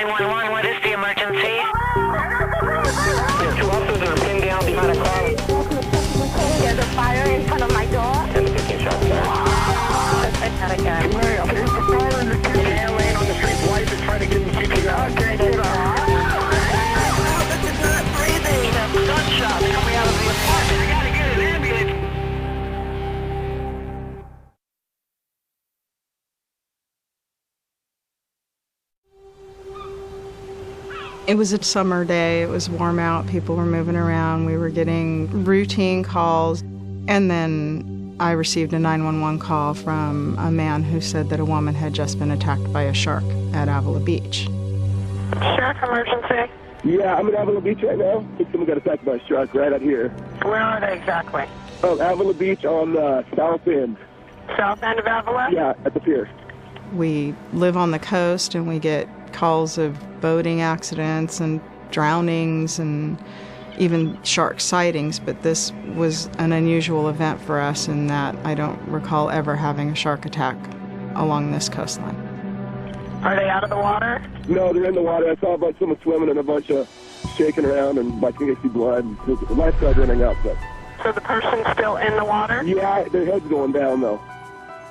911, what is the emergency? Yeah, 2 officers are pinned down behind a car. There's a fire in front of my door. 10 to 15 shots there. I got a gun. There's a fire in the air laying on the street. Wife is trying to get him CPR. Okay, get up. This is not breathing. Gunshots coming out of the apartment. I gotta get an ambulance. It was a summer day, it was warm out, people were moving around, we were getting routine calls, and then I received a 911 call from a man who said that a woman had just been attacked by a shark at Avila Beach. Shark emergency. Yeah, I'm at Avila Beach right now. I think someone got attacked by a shark right out here. Where are they exactly? Oh, Avila Beach on the south end. South end of Avila? Yeah, at the pier. We live on the coast and we get calls of boating accidents and drownings and even shark sightings, but this was an unusual event for us in that I don't recall ever having a shark attack along this coastline. Are they out of the water? No, they're in the water. I saw a bunch of someone swimming and a bunch of shaking around, and I think I see blood. And the lifeguard running out. But So the person's still in the water? yeah, their head's going down though.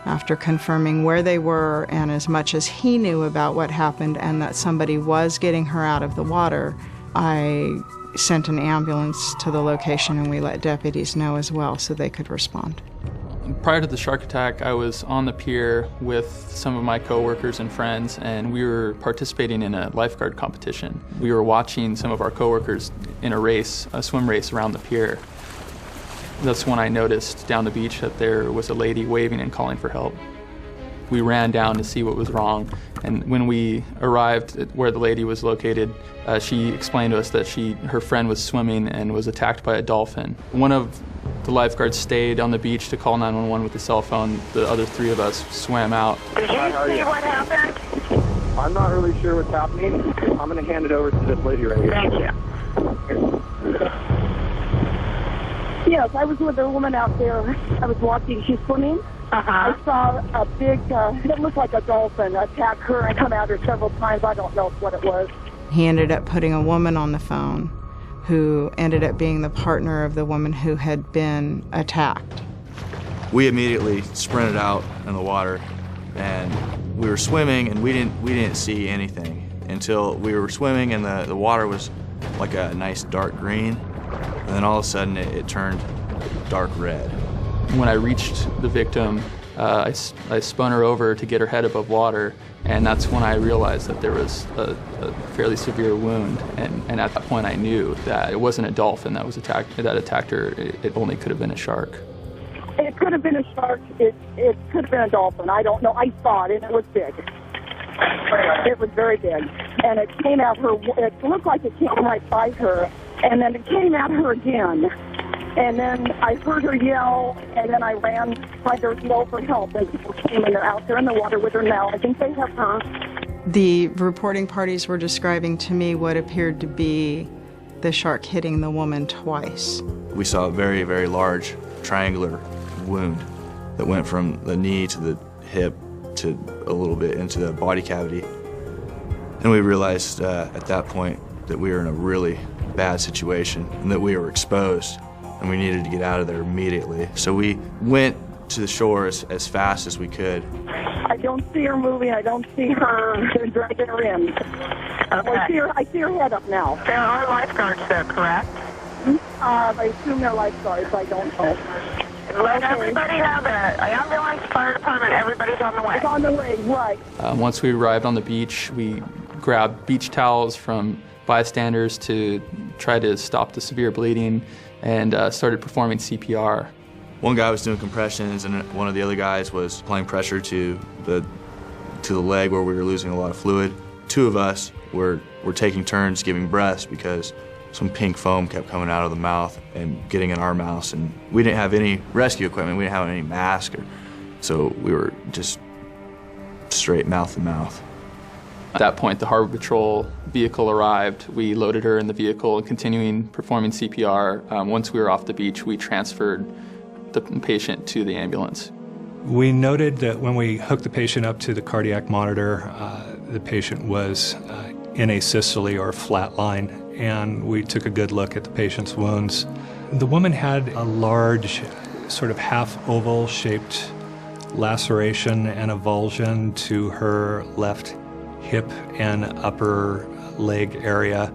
After confirming where they were and as much as he knew about what happened and that somebody was getting her out of the water, I sent an ambulance to the location and we let deputies know as well so they could respond. Prior to the shark attack, I was on the pier with some of my coworkers and friends, and we were participating in a lifeguard competition. We were watching some of our coworkers in a race, a swim race around the pier. That's when I noticed down the beach that there was a lady waving and calling for help. We ran down to see what was wrong, and when we arrived at where the lady was located, she explained to us that her friend was swimming and was attacked by a dolphin. One of the lifeguards stayed on the beach to call 911 with the cell phone. The other 3 of us swam out. Did you see what happened? I'm not really sure what's happening. I'm going to hand it over to this lady right here. Thank you. Yes, I was with a woman out there. I was watching. She's swimming. I saw a big, it looked like a dolphin attack her and come at her several times. I don't know what it was. He ended up putting a woman on the phone who ended up being the partner of the woman who had been attacked. We immediately sprinted out in the water, and we were swimming, and we didn't see anything until we were swimming, and the water was like a nice dark green, and then all of a sudden it turned dark red. When I reached the victim, I spun her over to get her head above water, and that's when I realized that there was a fairly severe wound, and at that point I knew that it wasn't a dolphin that attacked her. It only could have been a shark. It could have been a shark. It could have been a dolphin. I don't know. I saw it, and it was big. It was very big. And it came at her. It looked like it came right by her, and then it came at her again. And then I heard her yell, and then I ran, tried to yell for help, and people came, and they're out there in the water with her now. I think they have her. The reporting parties were describing to me what appeared to be the shark hitting the woman twice. We saw a very, very large triangular wound that went from the knee to the hip to a little bit into the body cavity. And we realized at that point that we were in a really bad situation and that we were exposed and we needed to get out of there immediately. So we went to the shore as fast as we could. I don't see her moving. I don't see her. They're dragging her in. Okay. I see her head up now. There are lifeguards there, correct? I assume they're lifeguards. I don't know. Let everybody have it. Ambulance, fire department, everybody's on the way. It's on the way, right. Once we arrived on the beach, we grabbed beach towels from bystanders to try to stop the severe bleeding and started performing CPR. One guy was doing compressions and one of the other guys was applying pressure to the leg where we were losing a lot of fluid. 2 of us were taking turns giving breaths because some pink foam kept coming out of the mouth and getting in our mouths, and we didn't have any rescue equipment. We didn't have any mask, so we were just straight mouth to mouth. At that point, the Harbor Patrol vehicle arrived. We loaded her in the vehicle and continuing performing CPR. Once we were off the beach, we transferred the patient to the ambulance. We noted that when we hooked the patient up to the cardiac monitor, the patient was in asystole or flat line, and we took a good look at the patient's wounds. The woman had a large, sort of half-oval shaped laceration and avulsion to her left hip and upper leg area.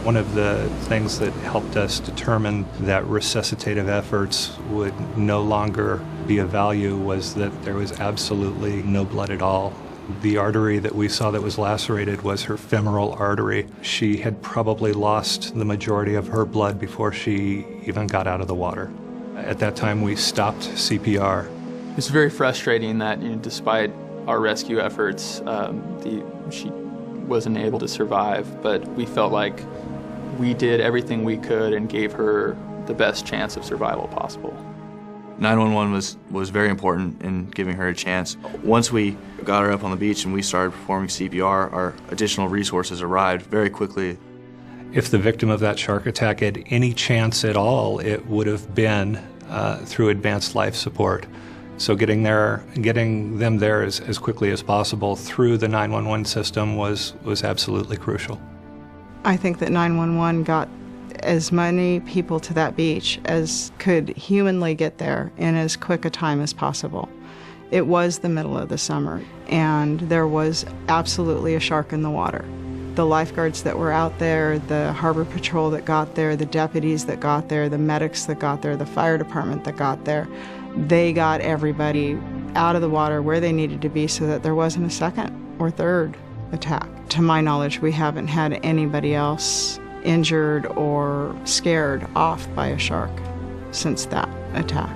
One of the things that helped us determine that resuscitative efforts would no longer be of value was that there was absolutely no blood at all. The artery that we saw that was lacerated was her femoral artery. She had probably lost the majority of her blood before she even got out of the water. At that time, we stopped CPR. It's very frustrating that, despite our rescue efforts, she wasn't able to survive, but we felt like we did everything we could and gave her the best chance of survival possible. 911 was very important in giving her a chance. Once we got her up on the beach and we started performing CPR, our additional resources arrived very quickly. If the victim of that shark attack had any chance at all, it would have been through advanced life support. So getting them there as quickly as possible through the 911 system was absolutely crucial. I think that 911 got as many people to that beach as could humanly get there in as quick a time as possible. It was the middle of the summer, and there was absolutely a shark in the water. The lifeguards that were out there, the harbor patrol that got there, the deputies that got there, the medics that got there, the fire department that got there, they got everybody out of the water where they needed to be so that there wasn't a second or third attack. To my knowledge, we haven't had anybody else injured or scared off by a shark since that attack.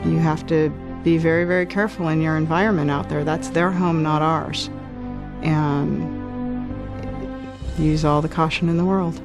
You have to be very, very careful in your environment out there. That's their home, not ours. And use all the caution in the world.